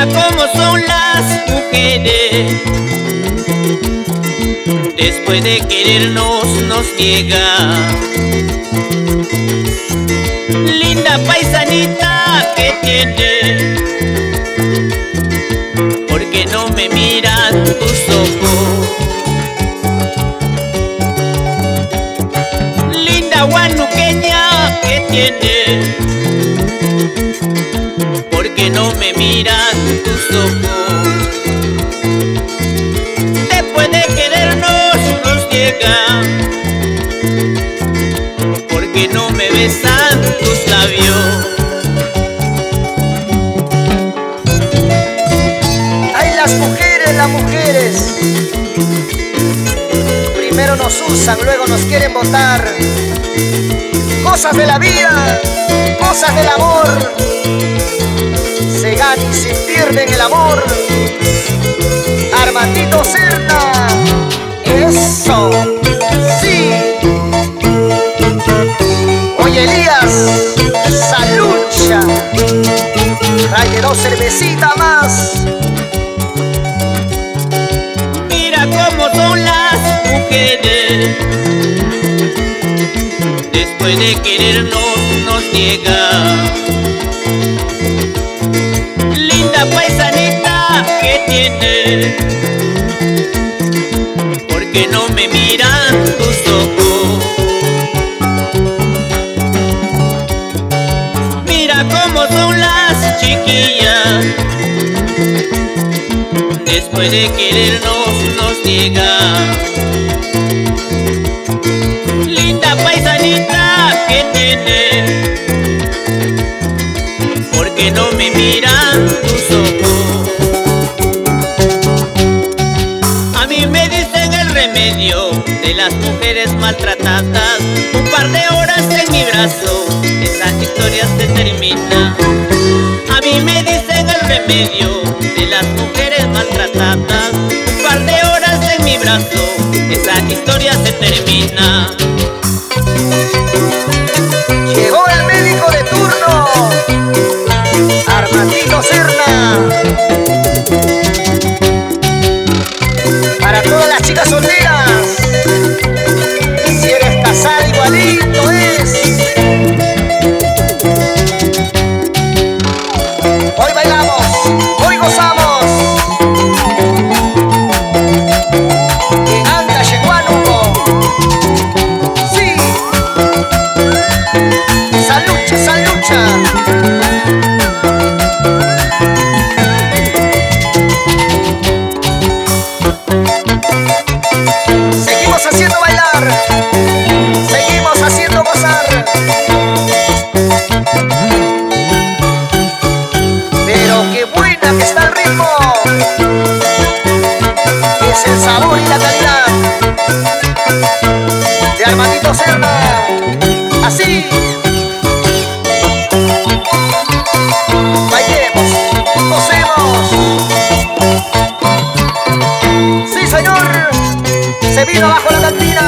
Mira cómo son las mujeres, después de querernos nos niega. Linda paisanita que tiene, porque no me miran tus ojos. Linda guanuqueña que tiene, porque no me miran tus ojos. Después de querernos nos llegan, porque no me besan tus labios. Ay, las mujeres, primero nos usan, luego nos quieren botar. Cosas de la vida, cosas del amor, se gana y se pierde en el amor. Armandito Serna, eso, sí. Oye Elías, salucha, tráeme 2 cervecitas más. Mira cómo son las mujeres, después de querernos nos niega. Linda paisanita que tiene, porque no me miran tus ojos. Mira cómo son las chiquillas, después de querernos nos niega. Linda paisanita que tiene, porque no me miran tus ojos. A mí me dicen el remedio de las mujeres maltratadas. Un par de horas en mi brazo, esa historia se termina. A mí me dicen el remedio de las mujeres maltratadas. Un par de horas en mi brazo, esa historia se termina. Llegó el médico de turno, Armandito Serna. Para todas las chicas solteras, si eres casada igualito es. Hoy bailamos, hoy gozamos. En Ancash, en Huánuco. Sí. Salucha, salucha. Seguimos haciendo bailar, seguimos haciendo gozar. Pero qué buena que está el ritmo, es el sabor y la calidad de Armandito Serna. Así bailemos, gocemos. Sí señor, se vino abajo la cantina.